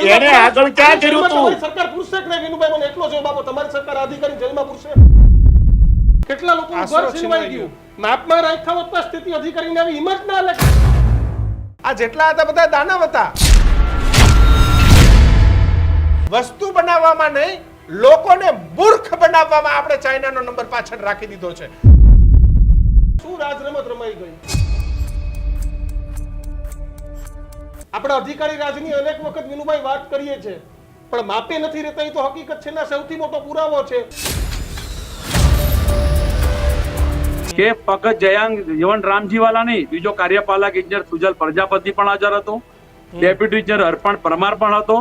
એને આગળ ક્યાં કર્યું તું? તમારી સરકાર પૂછશે કે નહીં વિનુભાઈ? મને એટલો જવાબ આપો, તમારી સરકાર અધિકારી જેલમાં પૂછશે? કેટલા લોકોનું ઘર છીનવાઈ ગયું? માપમાં રાખ્યા હોત તો સ્થિતિ અધિકારીને આવી હિંમત ના લે. આ જેટલા હતા બધા દાનવ હતા. વસ્તુ બનાવવામાં નહીં, લોકોને મૂર્ખ બનાવવામાં આપણે ચાઇનાનો નંબર પાછળ રાખી દીધો છે. શું રાજરમત રમાઈ ગઈ? આપણે અધિકારી રાજની અનેક વખત વિનુભાઈ વાત કરીએ છીએ, પણ માપે નથી રહેતા એ તો હકીકત છે. સૌથી મોટો પુરાવો છે કે ફક્ત જયાંગ જવન રામજીવાલા નહીં, બીજો કાર્યપાલક ઇજનેર સુજલ પ્રજાપતિ પણ હાજર હતો, ડેપ્યુટી ઇજનેર અર્પણ પરમાર પણ હતો,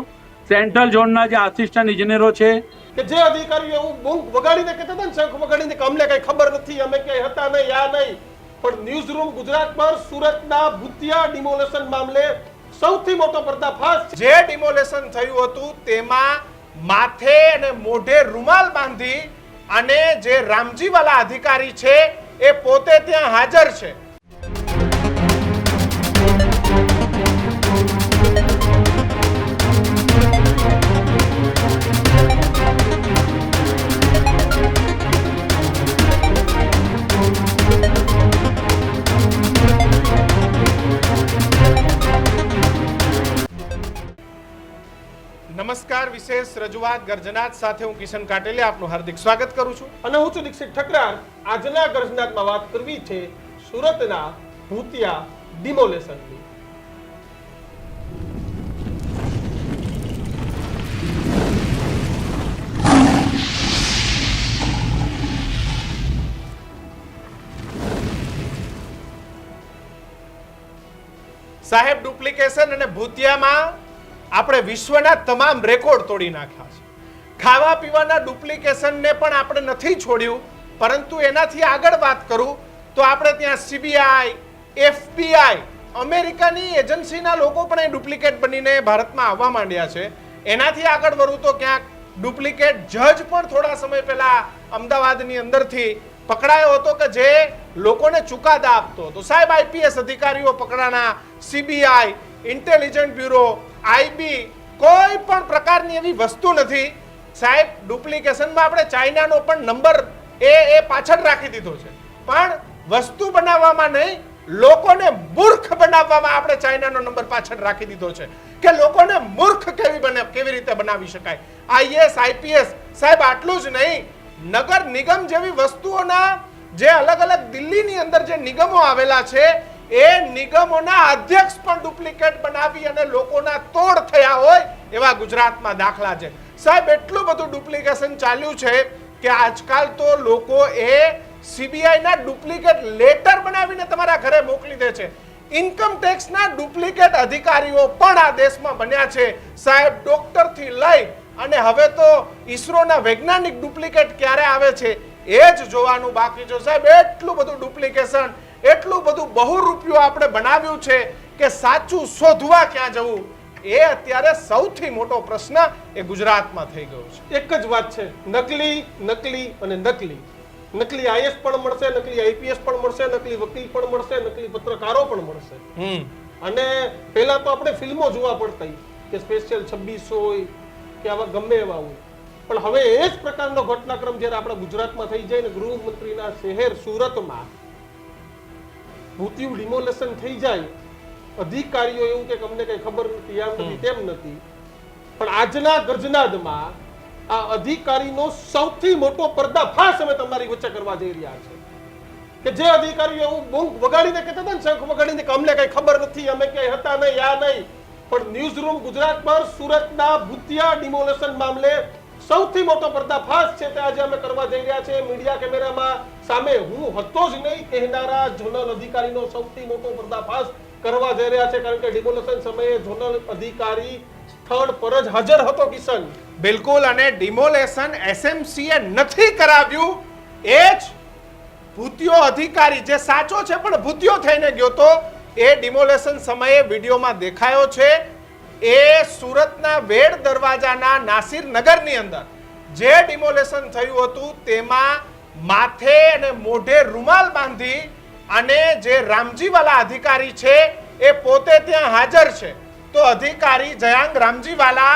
સેન્ટ્રલ ઝોનના જે આસિસ્ટન્ટ ઇજનેરો છે કે જે અધિકારીઓ એવું બૂંગ વગાડીને કહેતા હતા ને, શંખ વગાડીને કે અમને કઈ ખબર નથી, અમે ક્યાંય હતા નહીં, આ નહીં. પણ ન્યૂઝ રૂમ ગુજરાત પર સુરતના ભૂતિયા ડિમોલેશન મામલે સૌથી મોટો પર્દાફાશ. જે ડિમોલેશન થયું હતું તેમાં માથે અને મોઢે રૂમાલ બાંધી અને જે રામજીવાલા અધિકારી છે એ પોતે ત્યાં હાજર છે. નમસ્કાર, વિશેષ રજૂઆત ગર્જનાત સાથે હું કિશન કાટેલે આપનું હાર્દિક સ્વાગત કરું છું. અને હું છું દીક્ષિત ઠકરાર. આજના ગર્જનાતમાં વાત કરવી છે સુરતના ભૂતિયા ડિમોલેશનની. સાહેબ, ડુપ્લિકેશન અને ભૂતિયામાં આપણે વિશ્વના તમામ રેકોર્ડ તોડી નાખ્યા છે. ખાવા પીવાના ડુપ્લિકેશનને પણ આપણે નથી છોડ્યું. પરંતુ એનાથી આગળ વાત કરું તો આપણે ત્યાં સીબીઆઈ, એફબીઆઈ, અમેરિકાની એજન્સીના લોકો પણ એ ડુપ્લિકેટ બનીને ભારતમાં આવવા માંડ્યા છે. એનાથી આગળ વરું તો ક્યાંક ડુપ્લિકેટ જજ પણ થોડા સમય પહેલા અમદાવાદની અંદરથી પકડાયો હતો કે જે લોકોને ચુકાદા આપતો હતો. સાહેબ, આઈપીએસ અધિકારીઓ પકડાના, સીબીઆઈ, ઇન્ટેલિજન્ટ બ્યુરો, આઈબી, કોઈ પણ પ્રકારની એવી વસ્તુ નથી. સાહેબ, ડુપ્લિકેશનમાં આપણે ચાઇનાનો પણ નંબર એ પાછળ રાખી દીધો છે. પણ વસ્તુ બનાવવામાં નહીં, લોકોને મૂર્ખ બનાવવામાં આપણે ચાઇનાનો નંબર પાછળ રાખી દીધો છે કે લોકોને મૂર્ખ કેવી રીતે બનાવી શકાય. આઈએસ, આઈપીએસ, સાહેબ આટલું જ નહીં, નગર નિગમ જેવી વસ્તુઓના જે અલગ અલગ દિલ્હીની અંદર જે નિગમો આવેલા છે એ નિગમોના અધ્યક્ષ પણ ડુપ્લિકેટ બનાવી અને લોકોના તોડ થયા હોય એવા ગુજરાતમાં દાખલા છે. સાહેબ, એટલું બધું ડુપ્લિકેશન ચાલ્યું છે કે આજકાલ તો લોકો એ સીબીઆઈ ના ડુપ્લિકેટ લેટર બનાવીને તમારા ઘરે મોકલી દે છે. ઇન્કમ ટેક્સના ડુપ્લિકેટ અધિકારીઓ પણ આ દેશમાં બન્યા છે. સાહેબ, ડોક્ટર થી લઈ અને હવે તો ઈસરોના વૈજ્ઞાનિક ડુપ્લિકેટ ક્યારે આવે છે એ જ જોવાનું બાકી છે. સાહેબ, એટલું બધું ડુપ્લિકેશન, એટલું બધું બહુ રૂપિયો આપણે બનાવ્યું છે કે સાચું શોધવા ક્યાં જવું એ અત્યારે સૌથી મોટો પ્રશ્ન એ ગુજરાતમાં થઈ ગયો છે. એક જ વાત છે, નકલી, નકલી અને નકલી. નકલી આઈએસ પણ મળશે, નકલી આઈપીએસ પણ મળશે, નકલી વકીલ પણ મળશે, નકલી પત્રકારો પણ મળશે. અને પહેલા તો આપણે ફિલ્મો જોવા પડતી કે સ્પેશિયલ 26 હોય કે આવા ગમે એવા હોય. પણ હવે એ જ પ્રકારનો ઘટનાક્રમ જ્યારે આપણા ગુજરાતમાં થઈ જાય ને, ગૃહમંત્રીના શહેર સુરતમાં ભૂતિયું ડિમોલેશન થઈ જાય, અધિકારીઓ એવું કે અમને કઈ ખબર નથી, આમ નથી, તેમ નથી. પણ આજના ગર્જનાદમાં આ અધિકારીનો સૌથી મોટો પર્દાફાશ અમે તમારી વચ્ચે કરવા જઈ રહ્યા છે કે જે અધિકારીઓ એવું બૂંગ વગાડીને કહેતા હતા ને, શંખ વગાડીને કે અમને કઈ ખબર નથી, અમે ક્યાંય હતા નહીં, આ નહીં. પણ ન્યૂઝ રૂમ ગુજરાત પર સુરતના ભૂતિયા ડિમોલેશન મામલે સૌથી મોટો પર્દાફાશ છે તે આજે અમે કરવા જઈ રહ્યા છે. મીડિયા કેમેરામાં સામે હું હતો જ નહીં કહેનારા ઝોનલ અધિકારીનો સૌથી મોટો પર્દાફાશ કરવા જઈ રહ્યા છે. કારણ કે ડિમોલેશન સમયે ઝોનલ અધિકારી સ્થળ પર જ હાજર હતો. કિશન, બિલકુલ. અને ડિમોલેશન એસએમસીએ નથી કરાવ્યું, એ જ ભૂતિયો અધિકારી જે સાચો છે પણ ભૂતિયો થઈને ગયો તો એ ડિમોલેશન સમયે વિડીયોમાં દેખાયો છે. એ સુરતના વેડ દરવાજાના નાસિર નગરની અંદર જે ડિમોલેશન થયું હતું તેમાં માથે અને મોઢે રૂમાલ બાંધી અને જે રામજીવાલા અધિકારી છે એ પોતે ત્યાં હાજર છે. તો અધિકારી જયાંગ રામજીવાલા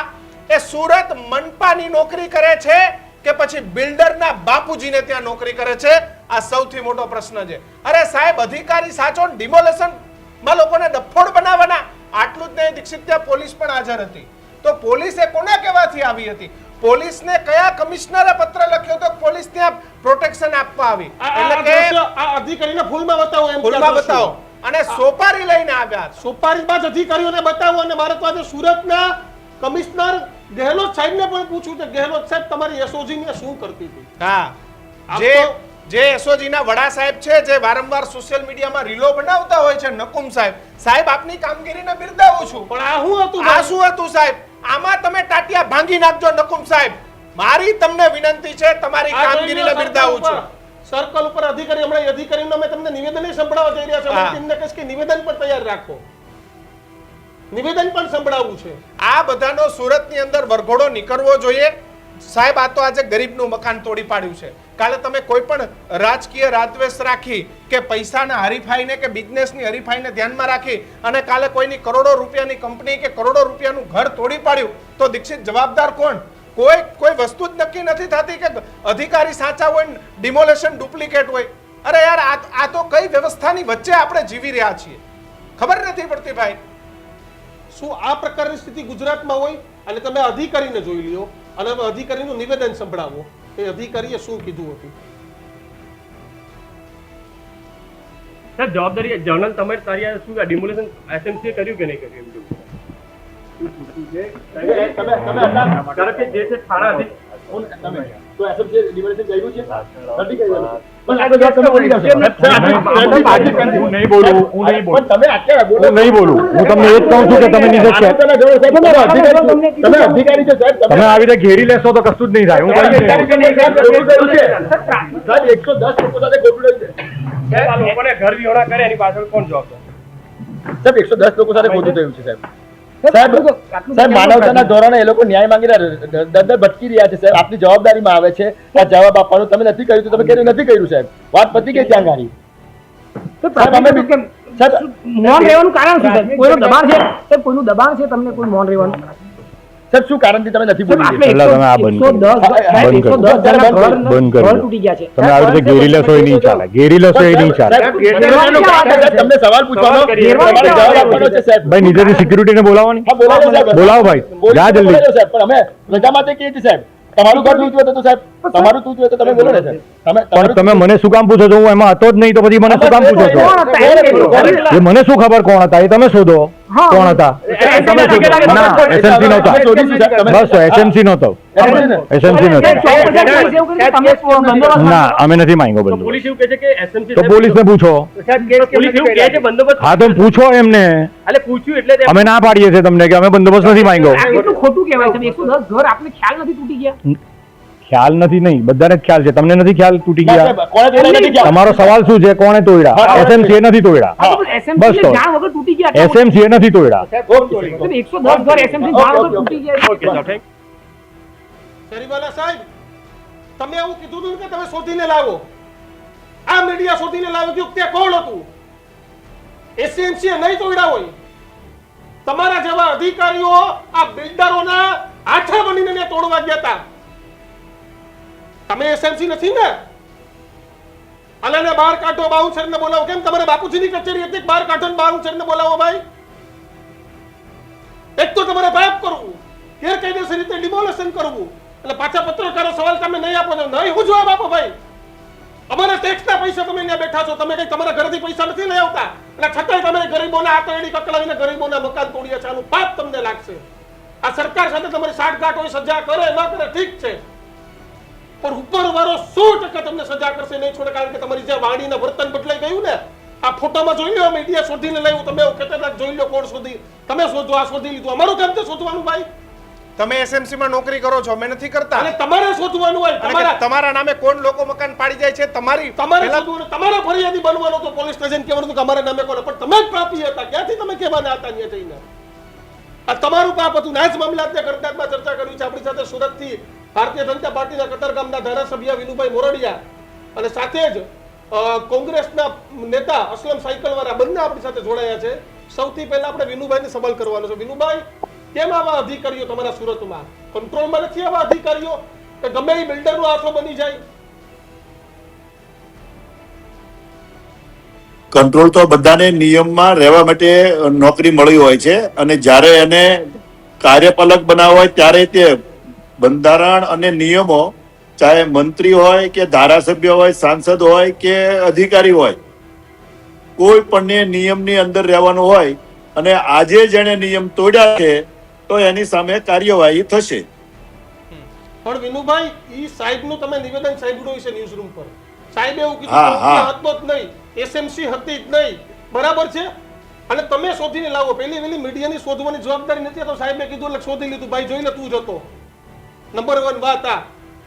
એ સુરત મનપાની નોકરી કરે છે કે પછી બિલ્ડરના બાપુજીને ત્યાં નોકરી કરે છે? આ સૌથી મોટો પ્રશ્ન છે. અરે સાહેબ, અધિકારી સાચો ડિમોલેશન માં લોકોને ડફોડ બનાવવાના. આટલું જ નહીં, દીક્ષિત, ત્યાં પોલીસ પણ હાજર હતી. તો પોલીસે કોના કહેવાથી આવી હતી? પોલીસને કયા કમિશનરે પત્ર લખ્યો તો પોલીસ ત્યાં પ્રોટેક્શન આપવા આવી? એટલે કે આ અધિકારીને ફૂલમાં બતાવો, એમ ફૂલમાં બતાવો અને સોપારી લઈને આવ્યા. સોપારીમાં જ અધિકારીઓને બતાવો. અને મારે તો આજે સુરતના કમિશનર ગેહલોત સાહેબને પણ પૂછ્યું કે ગેહલોત સાહેબ, તમારી એસઓજી ને શું કરતી હતી? હા, આમ જે એસઓજી ના વડા સાહેબ છે, જે વારંવાર સોશિયલ મીડિયામાં રીલો બનાવતા હોય છે, નકુમ સાહેબ આપની કામગીરીને બિરદાવું છું. પણ આ શું હતું? આ શું હતું સાહેબ? આમાં તમે ટાટિયા ભાંગી નાખજો નકુમ સાહેબ. મારી તમને વિનંતી છે, તમારી કામગીરીને બિરદાવું છું. સર્કલ ઉપર અધિકારી, હમણાં અધિકારીનો મેં તમને નિવેદન સંભળાવવા જઈ રહ્યા છે. હા. હું તેમને કહીશ કે નિવેદન પણ તૈયાર રાખો. નિવેદન પણ સંભળાવવું છે. આ બધાનો સુરતની અંદર વરઘોડો નીકળવો જોઈએ. સાહેબ, આ તો આજે ગરીબનું મકાન તોડી પાડ્યું છે. કાલે તમે કોઈ પણ રાજકીય રાદ્વેષ રાખી કે પૈસાના હરીફાઈને કે બિઝનેસની હરીફાઈને ધ્યાનમાં રાખી અને કાલે કોઈની કરોડો રૂપિયાની કંપની કે કરોડો રૂપિયાનું ઘર તોડી પાડ્યું તો દીક્ષિત જવાબદાર કોણ? કોઈ વસ્તુ જ નક્કી નથી થતી કે અધિકારી સાચા હોય, ડિમોલેશન ડુપ્લિકેટ હોય. અરે યાર, આ તો કઈ વ્યવસ્થાની વચ્ચે આપણે જીવી રહ્યા છીએ, ખબર નથી પડતી ભાઈ. શું આ પ્રકારની સ્થિતિ ગુજરાતમાં હોય? અને તમે અધિકારીને જોઈ લ્યો અને હવે અધિકારીનું નિવેદન સંભળાવો. એ અધિકારીએ શું કીધું હતું? સાહેબ, જવાબદારી જર્નલ તમારે તારી આ શું ડિમોલેશન એસએમસી કર્યું કે નહીં કર્યું એમ કેવું કારણ કે જે છે થાણા હતી તો એસએમસી ડિમોલેશન કર્યું છે નથી કર્યું. હું નહીં બોલું. હું તમને એ જ કહું છું કે તમે નિરક્ષર તમે અધિકારી છો સાહેબ, તમે આવી રીતે ઘેરી લેશો તો કશું જ નહીં થાય. હું કહી સાહેબ 110 લોકો સાથે ખોટું રહ્યું છે. સાહેબ, આ લોકોને ઘર વિહોણા કરે એની પાછળ કોણ જવાબદાર? સાહેબ 110 લોકો સાથે ખોટું થયું છે સાહેબ. સાહેબ માનવતાના ધોરણે એ લોકો ન્યાય માંગી રહ્યા, દર ભટકી રહ્યા છે સાહેબ. આપની જવાબદારીમાં આવે છે આ જવાબ આપવાનો. તમે નથી કર્યું તો તમે કેમ નથી કર્યું સાહેબ? વાત પતી ગઈ ત્યાં ગાડી. સાહેબ અમે મૌન રહેવાનું કારણ શું છે? કોઈનું દબાણ છે? સાહેબ, કોઈનું દબાણ છે તમને કોઈ મૌન રહેવાનું? સાહેબ શું કારણથી તમે નથી બોલી? પહેલા તમે આ બંધ કરો. તૂટી ગયા છે. તમે આવી રીતે ઘેરી લેશો એ નહીં ચાલે. ઘેરી લેશો એ નહીં ચાલે. તમને સવાલ પૂછવાનો તમારે જવાબ આપવાનો છે સાહેબ. ભાઈ, નીચેથી સિક્યુરિટીને બોલાવવાની. હા, બોલાવો સાહેબ. બોલાવો ભાઈ, જા જલ્દી. સાહેબ, પણ અમે રજા માટે કહીએ છીએ સાહેબ. તમારું ઘર તૂટ્યું હતું તો સાહેબ, તમારું તૂટ્યું હતું તમે બોલો ને સાહેબ. પણ તમે મને શું કામ પૂછો છો? હું એમાં હતો જ નહીં તો પછી મને શું કામ પૂછો છો? એ મને શું ખબર કોણ હતા? એ તમે શોધો કોણ હતા. ના, એસએમસી નહોતા. બસ એસએમસી નહોતો. એસએમસી નહોતો. ના, અમે નથી માંગ્યો બંદોબસ્ત. પોલીસ એવું કહે છે કે એસએમસી તો પોલીસને પૂછો. પોલીસ એવું કહે છે બંદોબસ્ત. હા, તો પૂછો એમને. એટલે પૂછ્યું એટલે અમે ના પાડીએ છીએ તમને કે અમે બંદોબસ્ત નથી માંગ્યો. આ કેટલું ખોટું કહેવાય છે? 110 ઘર આપને ખ્યાલ નથી તૂટી ગયા? ખ્યાલ નથી નહીં, બધાને જ ખ્યાલ છે. તમને નથી ખ્યાલ તૂટી ગયા? કોણે તોડ્યા નથી ગયા? તમારો સવાલ શું છે? કોણે તોડ્યા? એસએમસી નથી તોડ્યા. એસએમસી તો. જાણ વગર તૂટી ગયા. એસએમસી નથી તોડ્યા. કોણ તોડી? 110 ઘર એસએમસી જાણ વગર તૂટી ગયા. સરીવાલા સાહેબ, તમે એવું કીધું હતું કે તમે શોધીને લાવો. આ મીડિયા શોધીને લાવ્યું કે તે કોણ હતું? એસએમસી નહીં તોડ્યા હોય. તમારા જેવા અધિકારીઓ આ બિલ્ડરોના હાથે બનીને તોડવા ગયા હતા. તમે એસએમસી નથી ને? અલાને બહાર કાઢો, બાઉન્સરને બોલાવો. કેમ તમારે બાપુજીની કચેરી હતી? બહાર કાઢો ને બાઉન્સરને બોલાવો ભાઈ. એક તો તમારે પાપ કરવું, ગેરકાયદેસર રીતે ડિમોલેશન કરવું, એટલે પાછા પત્રકારો સવાલ તમે નહીં આપો તો નહીં હું જવાબ આપો ભાઈ. અમારા ટેક્સના પૈસા તમે ત્યાં બેઠા છો, તમે કઈ તમારા ઘરેથી પૈસા નથી લઈ આવતા, એટલે છતાંય તમે ગરીબોના આતરડી કકડાવીને ગરીબોના મકાન તોડ્યા છે. આનું પાપ તમને લાગશે. આ સરકાર સાથે તમારી સાઠગાંઠ હોય, સજા કરે ન કરે ઠીક છે, પણ ઉપરવાળો 100% તમને સજા કરશે નહીં છોડે. કારણ કે તમારી જે વાણીના વર્તન બદલાઈ ગયું ને. આ ફોટામાં જોઈ લો, મીડિયા શોધીને લાવ્યું. તમે એવું કહેતા હતા જોઈ લો કોણ શોધી. તમે શોધો, આ શોધી લીધું. અમારું કામ છે શોધવાનું ભાઈ. તમે એસએમસી માં નોકરી કરો છો, અમે નથી કરતા. અને તમારે શોધવાનું હોય. તમારા નામે કોણ લોકો મકાન પાડી જાય છે? તમારે શોધવાનું. તમારે ફરિયાદી બનવાનો તો પોલીસ સ્ટેશન કહેવાનું કે અમારા નામે કોણ, પણ તમે જ પાપી હતા. ક્યાંથી તમે કહેવાના હતા ત્યાં જઈને? આ તમારું પાપ હતું. ના જ મામલા કરતામાં ચર્ચા કરવી છે. આપણી સાથે સુરતથી ભારતીય જનતા પાર્ટીના કતારગામના ધારાસભ્ય વિનુભાઈ મોરડિયા અને સાથે જ કોંગ્રેસના નેતા અસલમ સાયકલવાળા બંને આપણી સાથે જોડાયા છે. સૌથી પહેલા આપણે વિનુભાઈને સવાલ કરવાનો છે. વિનુભાઈ, કેમ આવા અધિકારીઓ તમારા સુરતમાં કંટ્રોલમાં નથી? આવા અધિકારીઓ કે ગમે એ બિલ્ડરનો હાથો બની જાય? કંટ્રોલ તો બધાને નિયમમાં રહેવા માટે નોકરી મળી હોય છે, અને જ્યારે એને કાર્યપાલક બનાવવા હોય ત્યારે તે બંધારણ અને નિયમો, ચાહે મંત્રી હોય કે ધારાસભ્ય હોય, સાંસદ હોય કે અધિકારી હોય, કોઈ પણ નિયમની અંદર રહેવાનું હોય. અને આજે જેણે નિયમ તોડ્યા છે તો એની સામે કાર્યવાહી થશે. પણ વિનુભાઈ, ઈ સાહેબનું તમે નિવેદન સાંભળ્યું હશે ન્યૂઝ રૂમ પર. સાહેબ એવું કીધું હા, કે હા. હતો જ નહીં, એસએમસી હતી જ નહીં. બરાબર છે? અને તમે શોધીને લાવો. પેલી મીડિયાની શોધવાની જવાબદારી નથી. આ તો સાહેબે કીધું એટલે શોધી લીધું. ભાઈ જોઈ લે, તું જ હતો. નંબર 1 વાત આ.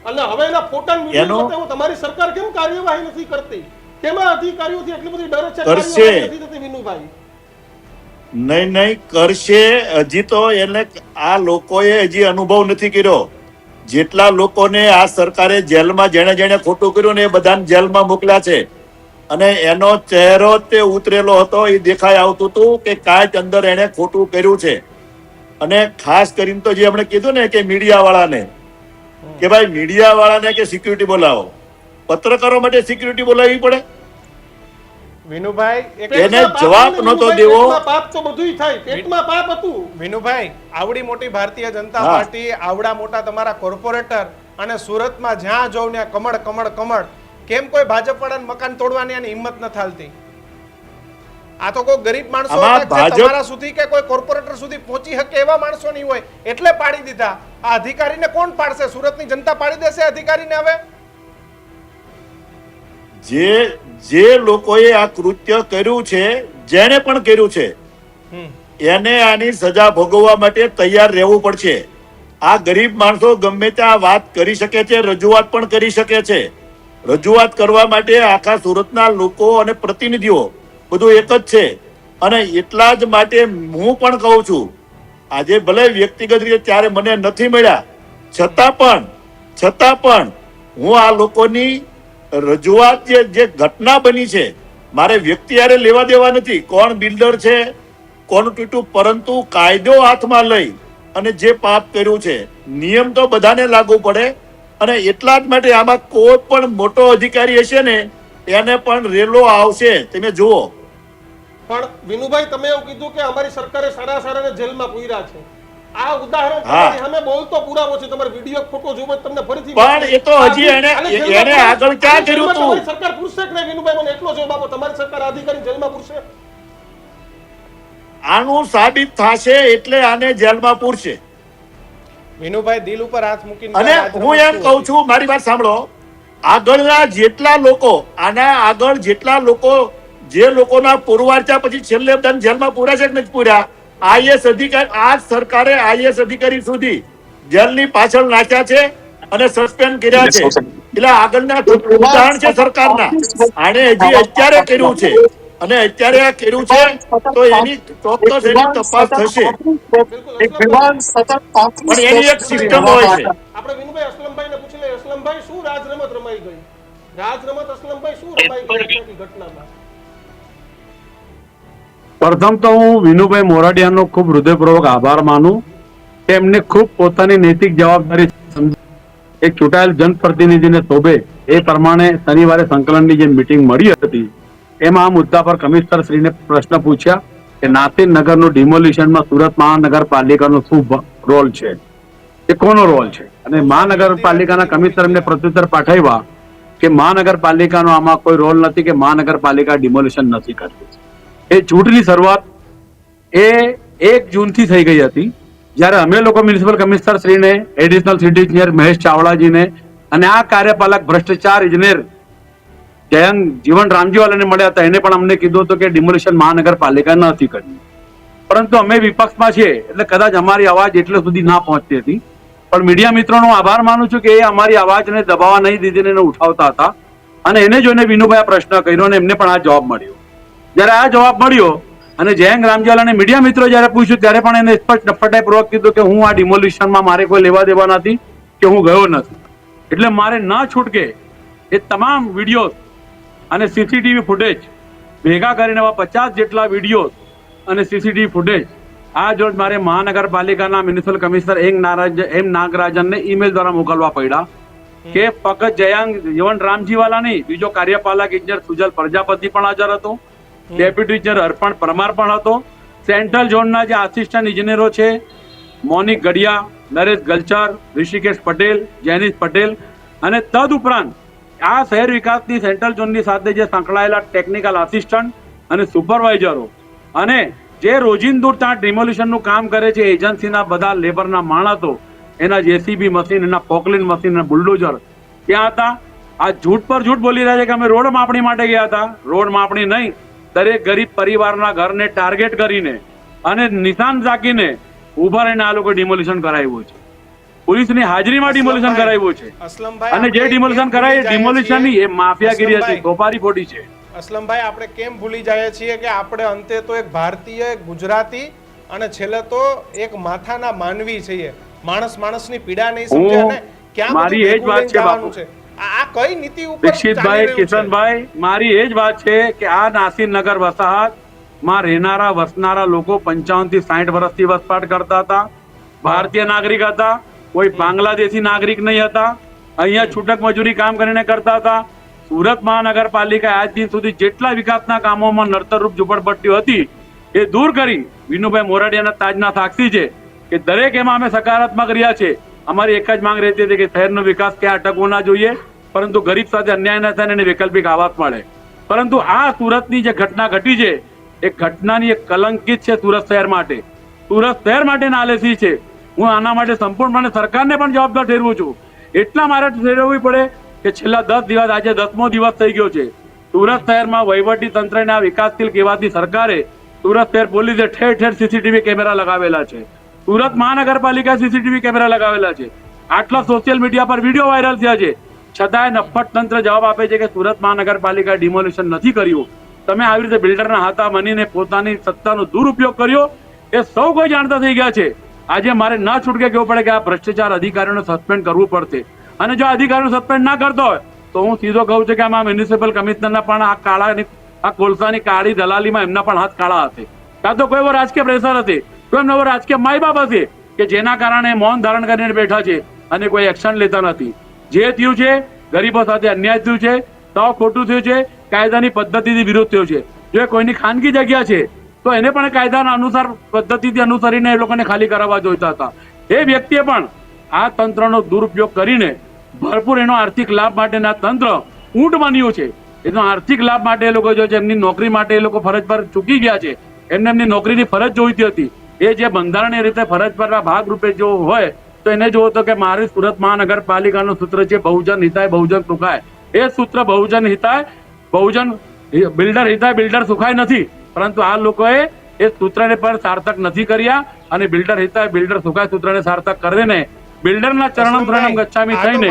અને હવે એના ફોટા વિડીયો બતાવો. તમારી સરકાર કેમ કાર્યવાહી નથી કરતી? કેમ આ અધિકારીઓથી એટલી બધી ડરે છે? કરશે. કાર્યવાહી નથી થતી વિનુભાઈ. નહીં કરશે. હજી તો એને આ લોકોએ હજી અનુભવ નથી કર્યો. જેટલા લોકોને આ સરકારે જેલમાં જેણે જેણે ખોટું કર્યું ને એ બધાને જેલમાં મોકલ્યા છે, અને એનો ચહેરો તે ઉતરેલો હતો. એ દેખાઈ આવતું હતું કે કાંઈક અંદર એને ખોટું કર્યું છે. અને ખાસ કરીને તો જે આપણે કીધું ને કે મીડિયા વાળાને, કે ભાઈ મીડિયા વાળાને કે સિક્યુરિટી બોલાવો. પત્રકારો માટે સિક્યુરિટી બોલાવવી પડે? વિનુભાઈ એને જવાબ નહોતો દેવો. પેટમાં પાપ તો બધુંય થાય. પેટમાં પાપ હતું. વિનુભાઈ, આવડી મોટી ભારતીય જનતા હા. પાર્ટી, આવડા મોટા તમારા કોર્પોરેટર, અને સુરતમાં જ્યાં જોઉં ત્યાં કમળ કમળ કમળ, કેમ કોઈ ભાજપ વાળાને મકાન તોડવાની આની હિંમત ન થાલતી? આ તો કોઈ ગરીબ માણસો આમાં હતા કે ભાજપ- તમારા સુધી કે કોઈ કોર્પોરેટર સુધી પહોંચી શકે એવા માણસો નહીં હોય એટલે પાડી દીધા. આ અધિકારીને કોણ પાડશે? સુરતની જનતા પાડી દેશે અધિકારીને હવે? જે લોકોએ આ કૃત્ય કર્યું છે, જેને પણ કર્યું છે, એને આની સજા ભોગવવા માટે તૈયાર રહેવું પડશે. આ ગરીબ માણસો ગમે ત્યાં વાત કરી શકે છે, રજૂઆત પણ કરી શકે છે. રજૂઆત કરવા માટે આખા સુરતના લોકો અને પ્રતિનિધિઓ બધું એક જ છે. અને એટલા જ માટે હું પણ કહું છું, આજે ભલે વ્યક્તિગત રીતે ત્યારે મને નથી મળ્યા, છતાં પણ હું આ લોકોની રજૂઆત જે ઘટના બની છે, મારે વ્યક્તિ હારે લેવા દેવા નથી, કોણ બિલ્ડર છે, કોણ તૂટ્યું, પરંતુ કાયદો હાથમાં લઈ અને જે પાપ કર્યું છે, નિયમ તો બધાને લાગુ પડે. અને એટલા જ માટે આમાં કોઈ પણ મોટો અધિકારી હશે ને એને પણ રેલો આવશે. તમે જુઓ. પણ વિનુભાઈ, તમે એવું કીધું કે અમારી સરકારે સારા સારાને જેલમાં પૂર્યા છે. આ ઉદાહરણ હા. તમારી સામે બોલતો પુરાવો છે. તમારો વિડિયો ફોટો જોવો તો તમને ફરીથી પણ એ તો હજી એને આગળ ક્યાં કર્યું હતું? તમારી સરકાર પૂરશે કે નહીં વિનુભાઈ? મને એટલો જવાબ આપો. તમારી સરકાર આ અધિકારી જેલમાં પૂરશે? આનું સાબિત થશે એટલે આને જેલમાં પૂરશે. વિનુભાઈ, દિલ ઉપર હાથ મૂકીને અને હું એમ કહું છું, મારી વાત સાંભળો, આગળના જેટલા લોકો, આના આગળ જેટલા લોકો, જે લોકોના પુરવાર્ચા પછી છેલ્લે બધાને જેલમાં પૂર્યા છે કે નથી પૂર્યા, આઈએસ અધિકારી, આ સરકારે આઈએસ અધિકારી સુધી જેલની પાછળ નાખ્યા છે અને સસ્પેન્ડ કર્યા છે. એટલે આગળના ઉદાહરણ છે સરકારના. આને હજી અત્યારે કર્યું છે, અને અત્યારે આ કર્યું છે તો એની ચોક્કસ એની તપાસ થશે. પણ એની એક સિસ્ટમ હોય છે. આપણે વિનુભાઈ અસલમભાઈને પૂછી લઈએ. અસલમભાઈ, શું રાજરમત રમાઈ ગઈ? રાજરમત અસલમભાઈ શું રમાઈ ગઈ આખી ઘટનામાં? પ્રથમ તો હું વિનુભાઈ મોરાડિયાનો ખૂબ હૃદયપૂર્વક આભાર માનું કે એમને ખૂબ પોતાની નૈતિક જવાબદારી સમજી એક ચૂંટાયેલ જનપ્રતિનિધિને શોભે એ પ્રમાણે શનિવારે સંકલનની જે મીટિંગ મળી હતી એમાં આ મુદ્દા પર કમિશનર શ્રીને પ્રશ્ન પૂછ્યા કે નાસિર નગરનું ડિમોલિશનમાં સુરત મહાનગરપાલિકાનો શું રોલ છે, એ કોનો રોલ છે? અને મહાનગરપાલિકાના કમિશનર એમને પ્રત્યુત્તર પાઠવ્યા કે મહાનગરપાલિકાનો આમાં કોઈ રોલ નથી, કે મહાનગરપાલિકા ડિમોલિશન નથી કરતી. એ છૂટની શરૂઆત એ 1 જૂનથી થઈ ગઈ હતી, જ્યારે અમે લોકો મ્યુનિસિપલ કમિશનર શ્રીને, એડિશનલ સિટી એન્જિનિયર મહેશ ચાવડાજીને અને આ કાર્યપાલક ભ્રષ્ટાચાર ઇજનેર જયંગ જીવન રામજીવાલાને મળ્યા હતા. એને પણ અમને કીધું હતું કે ડિમોલિશન મહાનગરપાલિકા નથી કરવી. પરંતુ અમે વિપક્ષમાં છીએ એટલે કદાચ અમારી અવાજ એટલે સુધી ના પહોંચતી હતી. પણ મીડિયા મિત્રોનો આભાર માનું છું કે એ અમારી અવાજને દબાવવા નહીં દીધી, એને ઉઠાવતા હતા. અને એને જોઈને વિનુભાઈ પ્રશ્ન કર્યો અને એમને પણ આ જવાબ મળ્યો. જ્યારે આ જવાબ મળ્યો અને જયંગ રામજીવાલાને મીડિયા મિત્રો જ્યારે પૂછ્યું ત્યારે પણ એને સ્પષ્ટ નફટાઈપૂર્વક કીધું કે હું આ ડિમોલિશનમાં મારે કોઈ લેવા દેવા નથી, કે હું ગયો નથી. એટલે મારે ના છૂટકે એ તમામ વિડીયો અને સીસીટીવી ફૂટેજ ભેગા કરીને 50 જેટલા વિડીયો અને સીસીટીવી ફૂટેજ આ જો મારે મહાનગરપાલિકાના મ્યુનિસિપલ કમિશનર એમ નાગરાજનને ઈમેલ દ્વારા મોકલવા પડ્યા કે ફક્ત જયાંગ યવન રામજીવાલા નહીં, બીજો કાર્યપાલક ઇજનેર સુજલ પ્રજાપતિ પણ હાજર હતો, ડેપ્યુટી ઇજનેર અર્પણ પરમાર પણ હતો, સેન્ટ્રલ ઝોનના જે આસિસ્ટન્ટ ઇજનેરો છે મોનિક ગડિયા, નરેશ ગલચર, ઋષિકેશ પટેલ, જેનિશ પટેલ અને તદ ઉપરાંત આ શહેર વિકાસની સેન્ટ્રલ ઝોનની સાથે જે સંકળાયેલા ટેકનિકલ આસિસ્ટન્ટ અને સુપરવાઇઝરો અને જે રોજિંદુ ત્યાં ડિમોલિશનનું કામ કરે છે એજન્સીના બધા લેબરના માણસો, એના જેસીબી મશીન, એના પોકલિન મશીન અને બુલડોઝર ત્યાં હતા. આ જૂઠ પર જૂઠ બોલી રહ્યા છે કે અમે રોડ માપણી માટે ગયા હતા. રોડ માપણી નહીં, દરેક ગરીબ પરિવારના ઘરને ટાર્ગેટ કરીને અને નિશાન રાખીને ઉભા રહીને આ લોકો ડિમોલિશન કરાવ્યું છે. પોલીસની હાજરીમાં ડિમોલિશન કરાવ્યું છે અસલમભાઈ, અને જે આપણે ડિમોલિશન કેમ કરાય ભૂલી ડિમોલિશન જઈએ નહીં, એ માફિયાગીરી હતી, અસલમભાઈ. ગોપારી ખોટી છે. અસલમભાઈ, આપણે કેમ ભૂલી જઈએ છીએ કે આપણે અંતે તો એક ભારતીય, એક ગુજરાતી અને છેલ્લે તો એક માથાના માનવી છીએ. માણસની પીડા નહીં સમજે અને ક્યાં મારી બધું એ જ ભેગું વાત લઈને છે જવાનું બાપુ. છે. આ કઈ નીતિ ઉપર દીક્ષિતભાઈ, ચાલી રહ્યું છે? કિશનભાઈ, મારી એ જ વાત છે કે આ નાસિરનગર વસાહતમાં રહેનારા વસનારા લોકો 55 થી 60 વર્ષથી વસવાટ કરતા હતા. ભારતીય નાગરિક હતા, કોઈ બાંગ્લાદેશી નાગરિક નહીં હતા. અહીંયા છૂટક મજૂરી કામ કરીને કરતા હતા. સુરત મહાનગરપાલિકા આજ દિન સુધી જેટલા વિકાસના કામોમાં નડતરરૂપ ઝુંપડપટ્ટીઓ હતી એ દૂર કરી વિનુભાઈ મોરાડિયાના તાજના સાક્ષી છે કે દરેક એમાં અમે સકારાત્મક રહ્યા છે. અમારી એક જ માંગ રહેતી હતી કે શહેરનો વિકાસ ક્યાં અટકવો ના જોઈએ, પરંતુ ગરીબ સાથે અન્યાય ન થાય અને વૈકલ્પિક આવાસ મળે. પરંતુ આ સુરતની જે ઘટના ઘટી છે એ ઘટનાની એક કલંકિત છે સુરત શહેર માટે. સુરત શહેર માટે નાલેસી છે. હું આના માટે સંપૂર્ણપણે સરકારને પણ જવાબદાર ઠેરવું છું. એટલા મારે ઠેરવવી પડે કે છેલ્લા 10 દિવસ, આજે 10મો દિવસ થઈ ગયો છે, સુરત શહેરમાં વહીવટી તંત્રના વિકાસશીલ કહેવાતી સરકારે સુરત શહેર પોલીસે ઠેર ઠેર સીસીટીવી કેમેરા લગાવેલા છે. સુરત મહાનગરપાલિકા સીસીટીવી કેમેરા લગાવેલા છે. આટલા સોશિયલ મીડિયા પર વિડીયો વાયરલ થયા છે, છતાંય નફ્ફટ તંત્ર જવાબ આપે છે કે સુરત મહાનગરપાલિકા ડિમોલિશન નથી કર્યું. તમે આવી રીતે બિલ્ડરના હાથા બનીને પોતાની સત્તાનો દુરુપયોગ કર્યો એ સૌ કોઈ જાણતા થઈ ગયા છે. આજે મારે ના છૂટકે કહેવું પડે કે આ ભ્રષ્ટાચાર અધિકારીઓને સસ્પેન્ડ કરવું પડશે. અને જો અધિકારીઓ સસ્પેન્ડ ના કરતો હોય તો હું સીધો કહું છું કે આમાં મ્યુનિસિપલ કમિશનરના પણ આ કાળાની, આ કોલસાની કાળી દલાલીમાં એમના પણ હાથ કાળા હશે. કાં તો કોઈ એવો રાજકીય પ્રેશર હશે, કોઈ નવો રાજકીય માય બાપ હશે કે જેના કારણે મૌન ધારણ કરીને બેઠા છે અને કોઈ એક્શન લેતા નથી. જે થયું છે ગરીબો સાથે અન્યાય થયું છે, તો ખોટું થયું છે, કાયદાની પદ્ધતિથી વિરોધ થયો છે. જો એ કોઈની ખાનગી જગ્યા છે તો એને પણ કાયદાના અનુસાર પદ્ધતિથી અનુસરીને એ લોકોને ખાલી કરાવવા જોઈતા હતા. એ વ્યક્તિએ પણ આ તંત્રનો દુરુપયોગ કરીને ભરપૂર એનો આર્થિક લાભ માટેના તંત્ર ઊંટ બન્યું છે. એનો આર્થિક લાભ માટે એ લોકો જો છે, એમની નોકરી માટે એ લોકો ફરજ પર ચૂકી ગયા છે. એમને એમની નોકરીની ફરજ જોઈતી હતી. એ જે બંધારણીય રીતે ફરજ પરના ભાગરૂપે જો હોય તો એને જોવો તો કે મારી સુરત મહાનગરપાલિકાનું સૂત્ર છે બહુજન હિતાય બહુજન સુખાય. એ સૂત્ર બહુજન હિતાય બહુજન બિલ્ડર હિતાય બિલ્ડર સુખાય નથી, પરંતુ આ લોકોએ એ સૂત્રને પણ સાર્થક નથી કર્યા અને બિલ્ડર હિતાય બિલ્ડર સુખાય સૂત્રને સાર્થક કરીને બિલ્ડરના ચરણમ શરણમ ગચ્છામી થઈને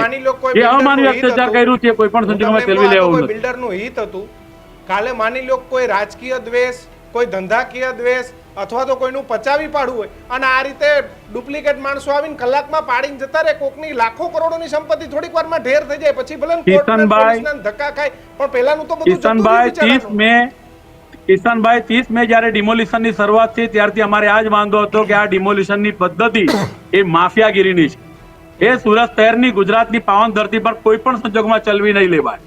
એ અમાનવીય અત્યાચાર કર્યું છે. કોઈ પણ સંજોગોમાં તેલવી લેવું નથી. બિલ્ડરનું હિત હતું. કાલે માની લો કોઈ રાજકીય દ્વેષ, કોઈ ધંધાકીય દ્વેષ અથવા તો કોઈનું પચાવી પાડવું હોય અને આ રીતે ડુપ્લિકેટ માણસો આવીને કલાકમાં પાડીને જતા રહે, કોકની લાખો કરોડોની સંપત્તિ થોડીક વારમાં ઢેર થઈ જાય, પછી ભલે પોલીસના ધક્કા ખાય, પણ પહેલાનું તો બધું જતું રહ્યું બિચારાનું. કિશનભાઈ 30 મે જ્યારે ડિમોલિશનની શરૂઆત થઈ ત્યારથી અમારે આ જ વાંધો હતો કે આ ડિમોલિશનની પદ્ધતિ એ માફિયાગીરીની છે. એ સુરત શહેરની, ગુજરાતની પાવન ધરતી પર કોઈ પણ સંજોગમાં ચલવી નહીં લેવાય.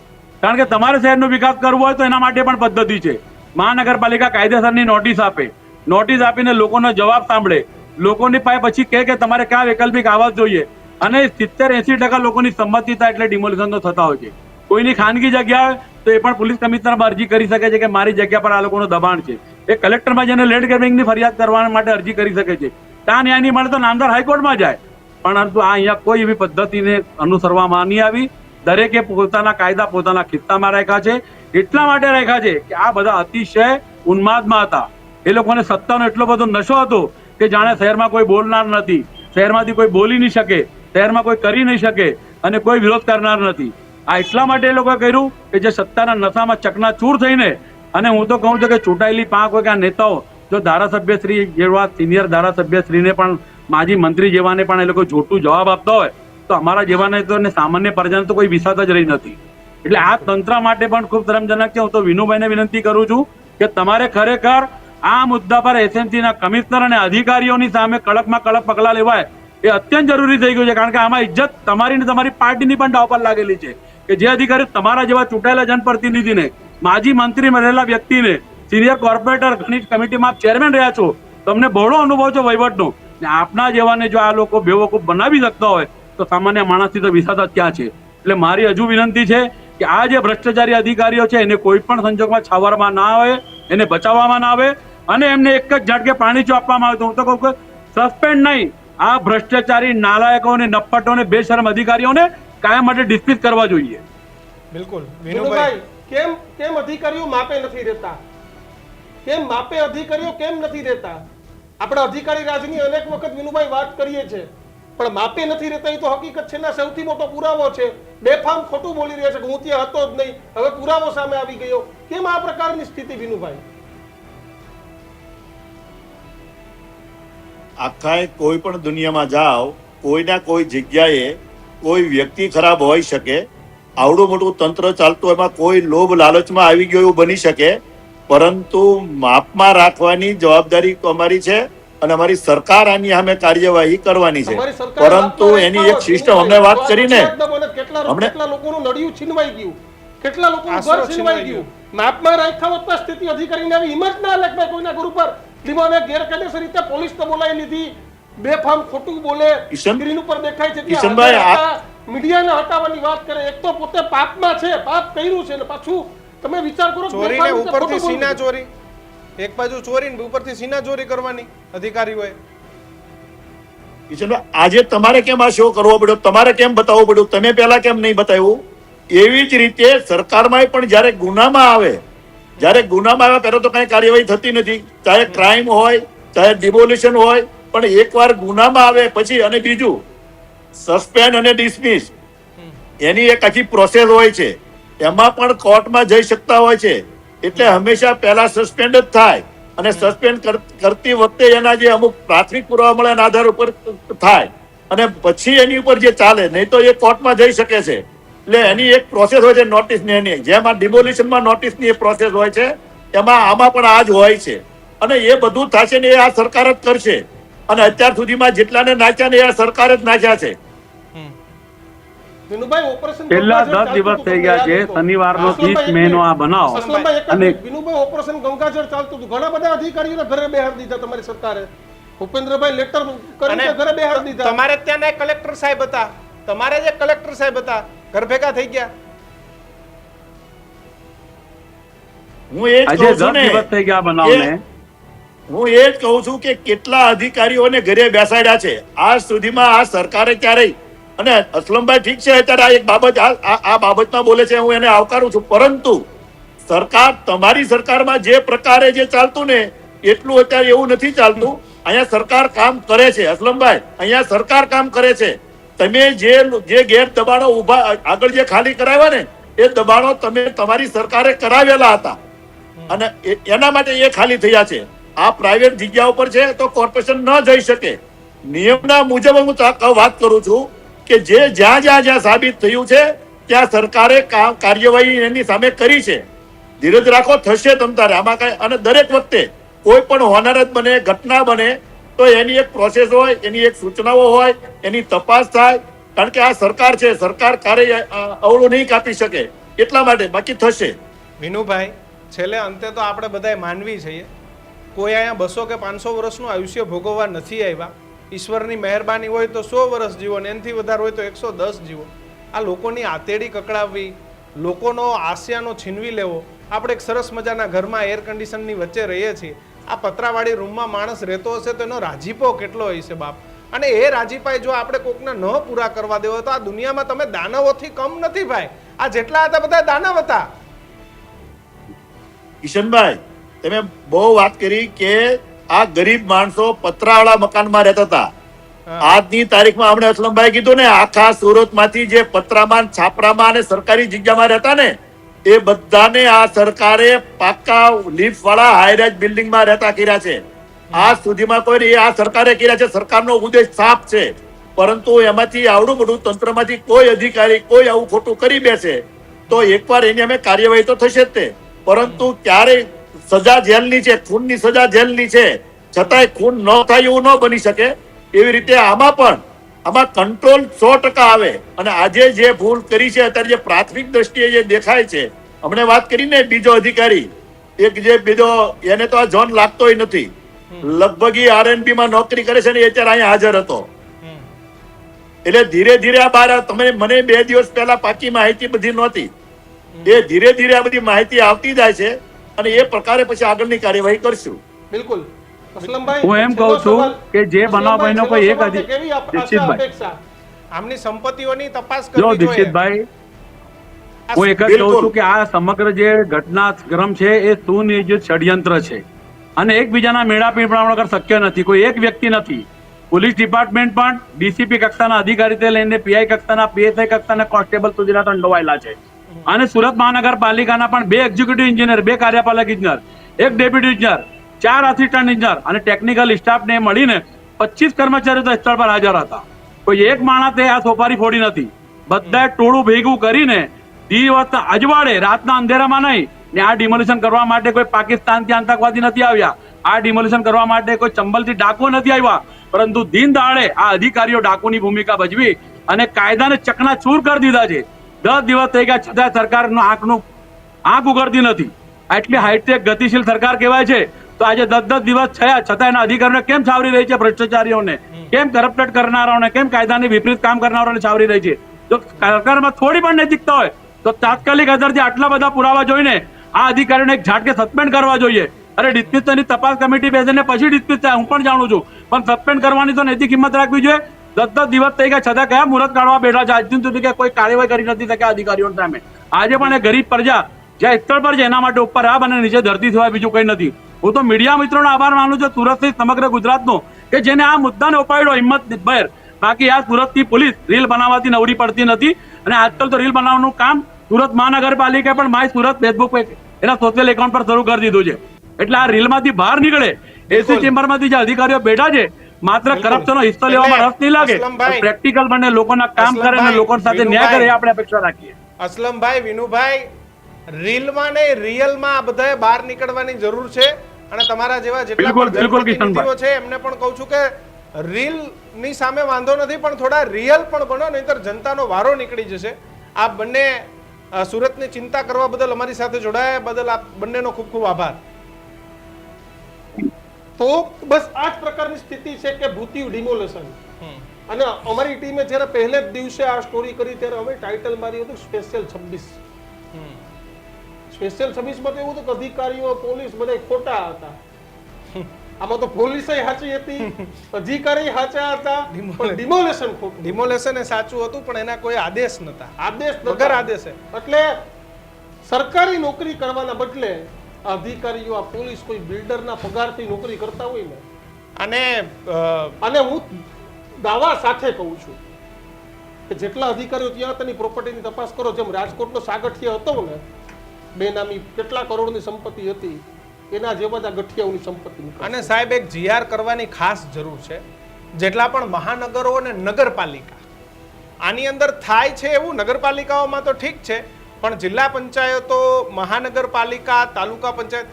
કારણ કે તમારે શહેરનો વિકાસ કરવો હોય તો એના માટે પણ પદ્ધતિ છે. મહાનગરપાલિકા કાયદેસરની નોટિસ આપે, નોટિસ આપીને લોકોનો જવાબ સાંભળે, લોકોની પાસે પછી કહે કે તમારે ક્યાં વૈકલ્પિક આવાસ જોઈએ, અને 70-80% લોકોની સંમતિ થાય એટલે ડિમોલિશન તો થતા હોય છે. કોઈની ખાનગી જગ્યા તો એ પણ પોલીસ કમિશનરમાં અરજી કરી શકે છે કે મારી જગ્યા પર આ લોકોનું દબાણ છે. એ કલેક્ટરમાં જઈને લેન્ડ ગ્રેબિંગની ફરિયાદ કરવા માટે અરજી કરી શકે છે. ત્યાં ન્યાય નહીં મળે તો નામદાર હાઈકોર્ટમાં જાય. પરંતુ આ અહીંયા કોઈ એવી પદ્ધતિને અનુસરવામાં નહીં આવી. દરેકે પોતાના કાયદા પોતાના ખિસ્સામાં રાખ્યા છે. એટલા માટે રાખ્યા છે કે આ બધા અતિશય ઉન્માદમાં હતા. એ લોકોને સત્તાનો એટલો બધો નશો હતો કે જાણે શહેરમાં કોઈ બોલનાર નથી, શહેરમાંથી કોઈ બોલી નહીં શકે, શહેરમાં કોઈ કરી નહીં શકે અને કોઈ વિરોધ કરનાર નથી. આ એટલા માટે એ લોકોએ કર્યું કે જે સત્તાના નશામાં ચકનાચૂર થઈને, અને હું તો કહું છું કે ચૂંટાયેલી પાંખ હોય કે આ નેતાઓ જો ધારાસભ્યશ્રી જેવા સિનિયર ધારાસભ્યશ્રીને પણ, માજી મંત્રી જેવાને પણ એ લોકો જોટું જવાબ આપતા હોય તો અમારા જેવાને તો સામાન્ય પ્રજાને તો કોઈ વિશ્વાસ જ રહી નથી. એટલે આ તંત્ર માટે પણ ખૂબ શરમજનક છે. હું તો વિનુભાઈને વિનંતી કરું છું કે તમારે ખરેખર આ મુદ્દા પર એસએમસી ના કમિશનર અને અધિકારીઓની સામે કડકમાં કડક પગલાં લેવાય એ અત્યંત જરૂરી થઈ ગયું છે. કારણ કે આમાં ઇજ્જત તમારી ને તમારી પાર્ટીની પણ દાવ પર લાગેલી છે કે જે અધિકારી તમારા જેવા ચૂંટાયેલા જનપ્રતિનિધિને, માજી મંત્રી રહેલા વ્યક્તિને, સિનિયર કોર્પોરેટર ઘણી કમિટીમાં આપ ચેરમેન રહ્યા છો, તમને બહોળો અનુભવ છે વહીવટનો, ને આપના જેવાને જો આ લોકો બેવકૂફ બનાવી શકતા હોય તો સામાન્ય માણસથી તો વિસાતા જ ક્યાં છે. એટલે મારી હજુ વિનંતી છે કે આ જે ભ્રષ્ટાચારી અધિકારીઓ છે એને કોઈ પણ સંજોગમાં છાવરમાં ના આવે, એને બચાવવામાં ના આવે અને એમને એક જ ઝટકે પાણી આપવામાં આવે તો હું તો કહું કે સસ્પેન્ડ નહીં, આ ભ્રષ્ટાચારી નાલાયકોને, નપ્પટોને, બેશરમ અધિકારીઓને કાયમ માટે ડિસ્મિસ કરવા જોઈએ. બિલકુલ વિનુભાઈ, વિનુભાઈ, કેમ અધિકારીઓ માપે નથી રહેતા? કેમ માપે અધિકારીઓ કેમ નથી રહેતા? આપણે અધિકારી રાજની અનેક વખત વિનુભાઈ વાત કરીએ છીએ, પણ માપે નથી રહેતા એ તો હકીકત છે ને. સૌથી મોટો પુરાવો છે. બેફામ ખોટું બોલી રહ્યા છે કે હું ત્યાં હતો જ નહીં, હવે પુરાવો સામે આવી ગયો. કેમ આ પ્રકારની સ્થિતિ વિનુભાઈ? આખા કોઈ પણ દુનિયામાં જાઓ, કોઈના કોઈ જગ્યાએ કોઈ વ્યક્તિ ખરાબ હોઈ શકે, આવડું મોટું તંત્ર ચાલતું, એમાં કોઈ લોભ લાલચમાં આવી ગયો એવું બની શકે, પરંતુ માપમાં રાખવાની જવાબદારી અમારી છે અને અમારી સરકાર આની સામે કાર્યવાહી કરવાની છે. તમારી સરકાર પરંતુ માપમાં એની રાખતા એક સિસ્ટમ અમને વાત કરીને કેટલા લોકોનું નડિયું છીનવાઈ ગયું, કેટલા લોકોનું ઘર છીનવાઈ ગયું. માપમાં રાખ્યા હોત તો સ્થિતિ અધિકારીને આવી હિંમત ના લાગે કોઈના ઘર ઉપર લીમાને ગેરકાયદેસર રીતે પોલીસ તો બોલાવી લીધી, બેફામ ખોટું બોલે, સ્ક્રીન ઉપર દેખાય છે કિશનભાઈ, મીડિયાને હટાવવાની વાત કરે. એક તો પોતે પાપમાં છે, પાપ કર્યું છે ને પાછું તમે વિચાર કરો ચોરીને ઉપરથી સીના ચોરી, એક બાજુ ચોરી ને ઉપરથી સીના ચોરી કરવાની અધિકારીઓએ. કિશનભાઈ, આજે તમારે કેમ આ શો કરવો પડ્યો, તમારે કેમ બતાવવું પડ્યું, તમે પહેલા કેમ નહીં બતાવ્યું? એવી જ રીતે સરકારમાં પણ જ્યારે ગુનામાં આવે, જ્યારે ગુનામાં આવે પહેલા તો કઈ કાર્યવાહી થતી નથી, ચાહે ક્રાઇમ હોય, ચાહે ડિમોલિશન હોય, પણ એકવાર ગુનામાં આવે પછી, અને બીજું સસ્પેન્ડ અને ડિસમિસ, એની એક આખી પ્રોસેસ હોય છે, એમાં પણ કોર્ટમાં જઈ શકતા હોય છે. એટલે હંમેશા પહેલા સસ્પેન્ડ જ થાય અને સસ્પેન્ડ કરતી વખતે એના જે અમુક પ્રાથમિક પુરાવા મળે એના આધાર ઉપર થાય અને પછી એની ઉપર જે ચાલે, નહીં તો એ કોર્ટમાં જઈ શકે છે. એટલે એની એક પ્રોસેસ હોય છે નોટિસની. એની જેમ આ ડિમોલિશનમાં નોટિસની એક પ્રોસેસ હોય છે, એમાં આમાં પણ આ જ હોય છે. અને એ બધું થશે ને એ આ સરકાર જ કરશે. અને અત્યાર સુધીમાં જેટલાને નાખ્યા ને એ આ સરકાર જ નાખ્યા છે. વિનુભાઈ, ઓપરેશન છેલ્લા 10 દિવસ થઈ ગયા છે, શનિવારનો 30 મેનો આ બનાવ. અને વિનુભાઈ, ઓપરેશન ગંગાજળ ચાલતું હતું, ઘણા બધા અધિકારીઓને ઘરે બેહાડી દીધા તમારી સરકારે. ભૂપેન્દ્રભાઈ લેટર કરીને ઘરે બેહાડી દીધા. તમારે ત્યાંના કલેક્ટર સાહેબ હતા, તમારે જે કલેક્ટર સાહેબ હતા ઘર ભેગા થઈ ગયા. હું એ જ કહું છું ને, દિવસ થઈ ગયા બનાવને. હું એ જ કહું છું કે કેટલા અધિકારીઓને ઘરે બેસાડ્યા છે આજ સુધીમાં આ સરકારે ક્યારેય. અને અસલમભાઈ ઠીક છે, અત્યારે આ એક બાબત આ બાબતમાં બોલે છે, હું એને આવકારું છું, પરંતુ સરકાર, તમારી સરકારમાં જે પ્રકારે જે ચાલતું ને એટલું અત્યારે એવું નથી ચાલતું. અહીંયા સરકાર કામ કરે છે અસલમભાઈ, અહીંયા સરકાર કામ કરે છે. તમે જે ગેર દબાણો ઉભા આગળ જે ખાલી કરાવ્યા ને એ દબાણો તમે તમારી સરકારે કરાવેલા હતા અને એના માટે એ ખાલી થયા છે. આ પ્રાઇવેટ જગ્યા ઉપર છે તો કોર્પોરેશન ન જઈ શકે. નિયમના મુજબ હું વાત કરું છું કે જ્યાં સાબિત થયું છે ત્યાં સરકારે કાર્યવાહી એની સામે કરી છે. ધીરજ રાખો, થશે તમ તારે આમાં કઈ. અને દરેક વખતે કોઈ પણ હોનારત બને, ઘટના બને તો એની એક પ્રોસેસ હોય, એની એક સૂચનાઓ હોય, એની તપાસ થાય. કારણ કે આ સરકાર છે, સરકાર કાર્ય અવળું નહીં કાપી શકે એટલા માટે, બાકી થશે. વિનુભાઈ, છેલ્લે અંતે તો આપણે બધાય માનવી છીએ, કોઈ અહીંયા 200 કે 500 વર્ષનું આયુષ્ય ભોગવવા નથી આવ્યા. ઈશ્વરની મહેરબાની હોય તો 100 વર્ષ જીવો ને એનાથી વધારે હોય તો 110 જીવો. આ લોકોની આતેડી કકડાવવી, લોકોનો આશયાનો છીનવી લેવો. આપણે એક સરસ મજાના ઘરમાં એર કન્ડિશનની વચ્ચે રહીએ છીએ, આ પતરાવાળી રૂમમાં માણસ રહેતો હશે તો એનો રાજીપો કેટલો હોય છે બાપ. અને એ રાજીપાઈ જો આપણે કોકને ન પૂરા કરવા દેવો તો આ દુનિયામાં તમે દાનવોથી કમ નથી ભાઈ. આ જેટલા હતા બધા દાનવ હતા. કિશનભાઈ, તમે બહુ વાત કરી કે આ ગરીબ માણસો પતરાવાળા મકાનમાં રહેતા હતા. આજની તારીખમાં હમણાં અસલમભાઈ કીધું ને, આખા સુરતમાંથી જે પતરામાં, છાપરામાં અને સરકારી જગ્યામાં રહેતા ને એ બધાને આ સરકારે પાકા લિફ્ટ વાળા હાઈરાઇઝ બિલ્ડિંગમાં રહેતા કર્યા છે. આજ સુધીમાં કોઈ આ સરકારે કર્યા છે. સરકારનો ઉદ્દેશ સાફ છે, પરંતુ એમાંથી આવડું મોટું તંત્રમાંથી કોઈ અધિકારી કોઈ આવું ખોટું કરી બેસે તો એકવાર એની અમે કાર્યવાહી તો થશે જ તે. પરંતુ ક્યારેય સજા જેલની છે, ખૂનની સજા જેલની છે, છતાંય ખૂન ન થાય એવું ન બની શકે. એવી રીતે આમાં કંટ્રોલ 100% આવે. અને આજે જે ભૂલ કરી છે, અત્યારે જે પ્રાથમિક દ્રષ્ટિએ જે દેખાય છે, હમણે વાત કરીને બીજો અધિકારી એક જે બીજો, એને તો આ ઝોન લાગતોય નથી, લગભગ RNB માં નોકરી કરે છે ને, એ અત્યારે અહીંયા હાજર હતો. એટલે ધીરે ધીરે આ બહાર તમે મને 2 દિવસ પહેલા પાકી માહિતી બધી નહોતી. એ ધીરે ધીરે આ બધી માહિતી આવતી જાય છે અને એ પ્રકારે પછી આગળની કાર્યવાહી કરશું. બિલકુલ. અસલમભાઈ, હું એમ કહું છું કે જે બનાવ બન્યો કોઈ એક કેવી દીક્ષિતભાઈ, અપેક્ષા? આમની સંપત્તિઓની તપાસ જો કરવી જોઈએ. દીક્ષિતભાઈ, હું એક જ કહું છું કે આ સમગ્ર જે ઘટનાક્રમ છે એ સુનિયોજિત ષડયંત્ર છે અને એકબીજાના મેળાપીપળા વગર શક્ય નથી. કોઈ એક વ્યક્તિ નથી. પોલીસ ડિપાર્ટમેન્ટ પણ ડીસીપી કક્ષાના અધિકારીથી લઈને PI કક્ષાના, PSI કક્ષાના કોન્સ્ટેબલ સુધીના સંડોવાયેલા છે. અને સુરત મહાનગરપાલિકાના પણ 2 એક્ઝિક્યુટિવ એન્જિનિયર, 2 કાર્યપાલક ઇજનેર, 1 ડેપ્યુટી ઇજનેર, 4 આસિસ્ટન્ટ ઇજનેર અને ટેકનિકલ સ્ટાફને મળીને 25 કર્મચારીઓ તો સ્થળ પર હાજર હતા. કોઈ એક માણસે આ સોપારી ફોડી નથી. બધાએ ટોળું ભેગું કરીને દિવસ અજવાળે, રાતના અંધેરામાં નહીં, ને આ ડિમોલિશન કરવા માટે કોઈ પાકિસ્તાનથી આતંકવાદી નથી આવ્યા. આ ડિમોલિશન કરવા માટે કોઈ ચંબલથી ડાકુ નથી આવ્યા, પરંતુ દિન દાડે આ અધિકારીઓ ડાકુની ભૂમિકા ભજવી અને કાયદાને ચકનાચૂર કરી દીધા છે. 10 દિવસ થઈ ગયા છતાં સરકારનો આંખ ઉઘડતી નથી. આટલી હાઈટેક ગતિશીલ સરકાર કહેવાય છે, તો આજે 10 દિવસ થયા છતાં એના અધિકારીઓને કેમ છાવરી રહી છે? ભ્રષ્ટાચારીઓને કેમ, કરપ્ટેડ કરનારાઓને કેમ, કાયદાની વિપરીત કામ કરનારાઓને છાવરી રહી છે? જો સરકારમાં થોડી પણ નૈતિકતા હોય તો તાત્કાલિક અસરથી આટલા બધા પુરાવા જોઈને આ અધિકારીઓને એક ઝાટકે સસ્પેન્ડ કરવા જોઈએ. અરે ડિસ્પ્યુટની તપાસ કમિટી બેસીને પછી ડિસ્પ્યુટ થાય, હું પણ જાણું છું, પણ સસ્પેન્ડ કરવાની તો નૈતિક હિંમત રાખવી જોઈએ. 10 દિવસ થઈ ગયા છતાં કયા મુહૂર્ત કાઢવા બેઠા છે? આજ દિન સુધી કે કોઈ કાર્યવાહી કરી નથી શક્યા અધિકારીઓ સામે. આજે પણ એ ગરીબ પ્રજા જ્યાં સ્થળ પર છે એના માટે ઉપર આબ અને નીચે ધરતી સિવાય બીજું કંઈ નથી. હું તો મીડિયા મિત્રોનો આભાર માનું છું, સુરત સહિત સમગ્ર ગુજરાતનો, કે જેને આ મુદ્દાને ઉપાડ્યો હિંમતભેર. બાકી આ સુરતની પોલીસ રીલ બનાવવાથી નવરી પડતી નથી. અને આજકાલ તો રીલ બનાવવાનું કામ સુરત મહાનગરપાલિકાએ પણ માય સુરત ફેસબુક એના સોશિયલ એકાઉન્ટ પર શરૂ કરી દીધું છે. એટલે આ રીલમાંથી બહાર નીકળે, એસી ચેમ્બરમાંથી જે અધિકારીઓ બેઠા છે, માત્ર કરપ્શનનો હિસ્સો લેવામાં રસ નહીં લાગે, પ્રેક્ટિકલ બને, લોકોના કામ કરે અને લોકો સાથે ન્યાય કરે, એ આપણે અપેક્ષા રાખીએ. અસલમભાઈ, વિનુભાઈ, રીલમાં ને રિયલમાં આ બધાએ બહાર નીકળવાની જરૂર છે. અને તમારા જેવા જેટલા પ્રતિનિધિઓ છે એમને પણ કહું છું કે રીલ ની સામે વાંધો નથી, પણ થોડા રિયલ પણ બનો, નહીંતર જનતાનો વારો નીકળી જશે. આ બંને સુરતની ચિંતા કરવા બદલ, અમારી સાથે જોડાયા બદલ આપ બંનેનો ખૂબ ખૂબ આભાર. તો બસ આ જ પ્રકારની સ્થિતિ છે કે ભૂતિવ ડિમોલેશન. અને અમારી ટીમે જ્યારે પહેલે જ દિવસે આ સ્ટોરી કરી ત્યારે અમે ટાઇટલ માર્યું હતું સ્પેશિયલ 26. સ્પેશિયલ 26 માં એવું હતું કે અધિકારીઓ, પોલીસ બધા ખોટા હતા. આમાં તો પોલીસ સાચી હતી, અધિકારી સાચા હતા, પણ ડિમોલેશન ખોટું. ડિમોલેશન એ સાચું હતું, પણ એના કોઈ આદેશ નતા. આદેશ વગર આદેશે. એટલે સરકારી નોકરી કરવાના બદલે અધિકારીઓ, આ પોલીસ કોઈ બિલ્ડરના પગારથી નોકરી કરતા હોય ને, અને હું દાવા સાથે કહું છું કે જેટલા અધિકારીઓ ત્યાં તેની પ્રોપર્ટીની તપાસ કરો, જેમ રાજકોટનો સાગઠિયા હતો ને, બેનામી કેટલા કરોડની સંપત્તિ હતી, એના જેવા જ આ ગઠિયાઓની સંપત્તિ. અને સાહેબ, એક GR કરવાની ખાસ જરૂર છે. જેટલા પણ મહાનગરો અને નગરપાલિકા આની અંદર થાય છે, એવું નગરપાલિકાઓમાં તો ઠીક છે, પણ જિલ્લા પંચાયતો, મહાનગરપાલિકા, તાલુકા પંચાયત,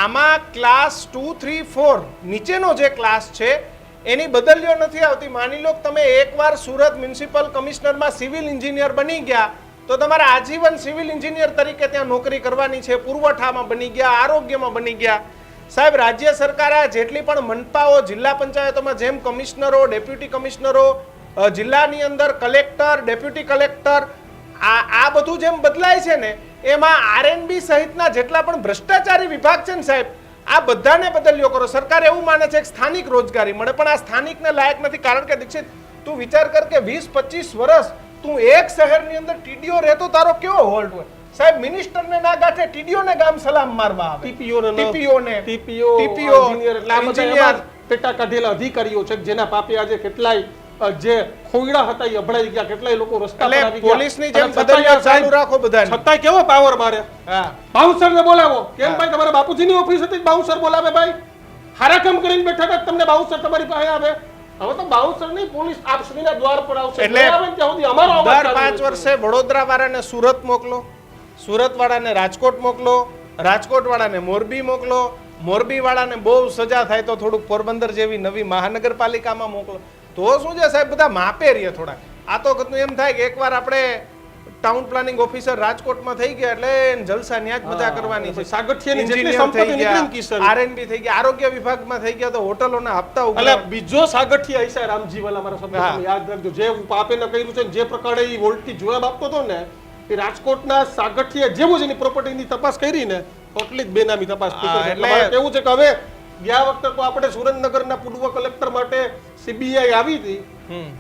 આમાં ક્લાસ 2, 3, 4 નીચેનો જે ક્લાસ છે એની બદલીઓ નથી આવતી. માની લો તમે એકવાર સુરત મ્યુનિસિપલ કમિશનરમાં સિવિલ એન્જિનિયર બની ગયા તો તમારે આજીવન સિવિલ એન્જિનિયર તરીકે ત્યાં નોકરી કરવાની છે. પુરવઠામાં બની ગયા, આરોગ્યમાં બની ગયા. સાહેબ, રાજ્ય સરકારે જેટલી પણ મનપાઓ, જિલ્લા પંચાયતોમાં જેમ કમિશનરો, ડેપ્યુટી કમિશનરો, જિલ્લાની અંદર કલેક્ટર, ડેપ્યુટી કલેક્ટર, આ બધું જેમ બદલાય છે ને, એમાં RNB સહિતના જેટલા પણ ભ્રષ્ટાચારી વિભાગ છે ને સાહેબ, આ બધાને બદલ્યો કરો. સરકાર એવું માને છે કે સ્થાનિક રોજગારી મળે, પણ આ સ્થાનિકને લાયક નથી. કારણ કે દીક્ષિત, તું વિચાર કર કે 20-25 વર્ષ તું એક શહેરની અંદર TDO રહેતો, તારો કેવો હોલ્ડ હોય સાહેબ? મિનિસ્ટરને ના ગાંઠે TDO ને ગામ સલામ મારવા આવે, TPO એન્જિનિયર પેટા કાઢેલા અધિકારીઓ છે જેના પાપે આજે કેટલાય જે ખોયડા હતા એ અભડાઈ ગયા, કેટલાય લોકો રસ્તા પર આવી ગયા. પોલીસની જેમ બદલ્યા ચાલુ રાખો બધાને. છતાંય કેવો પાવર મારે. બાઉન્સરને બોલાવો. કેમ ભાઈ, તમારા બાપુજીની ઓફિસ હતી, બાઉન્સર બોલાવે ભાઈ? હારા કામ કરીને બેઠા હતા, તમને બાઉન્સર તમારી પાસે આવે? હવે તો બાઉન્સર નહીં, પોલીસ આપ સુધીના દ્વાર પર આવશે. એટલે દર 5 વર્ષે વડોદરા વાળાને સુરત મોકલો, સુરત વાળાને રાજકોટ મોકલો, રાજકોટ વાળાને મોરબી મોકલો, મોરબી વાળાને બહુ સજા થાય તો થોડુંક પોરબંદર જેવી નવી મહાનગરપાલિકામાં મોકલો. તો શું છે સાહેબ, બધા માપે રહીએ થોડા. આ તો એમ થાય કે એકવાર આપણે ટાઉન પ્લાનિંગ ઓફિસર રાજકોટમાં થઈ ગયા એટલે જલસા ન્યા જ બધા કરવાની છે. સાગઠિયાની જેટલી Engineer સંપત્તિ થઈ નીકળી ને ગયા, કિશન. R&B થઈ ગયા, આરોગ્ય વિભાગમાં થઈ ગયા તો હોટલોના હપ્તા એટલે ઉઘરાવે. બીજો સાગઠિયા હશે રામજી વાલા, મારા શબ્દ હા. તમે યાદ રાખજો. જે પાપેને કર્યું છે ને જે પ્રકારે ઈ વોલ્ટથી જવાબ આપતો હતો ને, એ રાજકોટના સાગઠિયા જેવું જ એની પ્રોપર્ટીની તપાસ કરી ને એટલી જ બેનામી તપાસ થઈ હા, છે. એટલે એટલે- મારે કહેવું છે કે હવે ગયા વખતે તો આપણે સુરેન્દ્રનગરના પૂર્વ કલેક્ટર માટે સીબીઆઈ આવી હતી.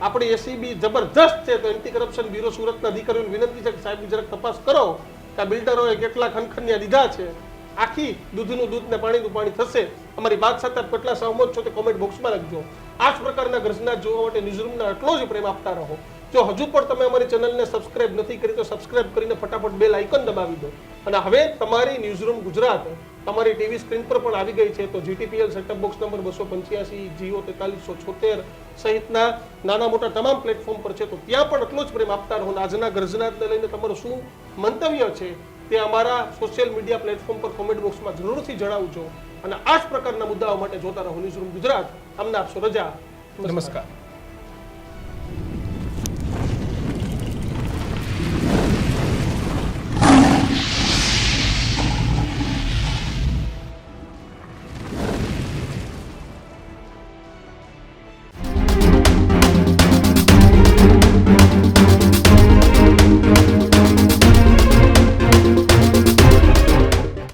આપણી એસીબી જબરજસ્ત છે. તો એન્ટી કરપ્શન બ્યુરો સુરતના અધિકારીઓને વિનંતી છે કે સાહેબ જરાક તપાસ કરો કે આ બિલ્ડરોએ કેટલા ખનખનિયા લીધા છે. આખી દૂધનું દૂધ ને પાણીનું પાણી થશે. અમારી વાત સાથે આપ કેટલા સહમત છો તે કોમેન્ટ બોક્સમાં લખજો. આ જ પ્રકારના ગર્જના જોવા માટે ન્યૂઝરૂમના એટલો જ પ્રેમ આપતા રહો. જો હજુ પણ તમે અમારી ચેનલને સબસ્ક્રાઇબ નથી કરી તો સબસ્ક્રાઇબ કરીને ફટાફટ બેલ આઇકન દબાવી દો. અને હવે તમારી ન્યૂઝરૂમ ગુજરાત તમારી ટીવી સ્ક્રીન પર પણ આવી ગઈ છે. તો GTPL setup box number 285, Jio 4376 સહિતના નાના મોટા તમામ પ્લેટફોર્મ પર છે. તો ત્યાં પણ એટલો જ પ્રેમ આપતા રહો. આજના ગર્જનાને લઈને તમારું શું મંતવ્ય છે તે અમારા સોશિયલ મીડિયા પ્લેટફોર્મ પર કોમેન્ટ બોક્સમાં જરૂરથી જણાવજો. અને આ જ પ્રકારના મુદ્દાઓ માટે જોતા રહો ન્યૂઝરૂમ ગુજરાત. અમને આપશો રજા. નમસ્કાર.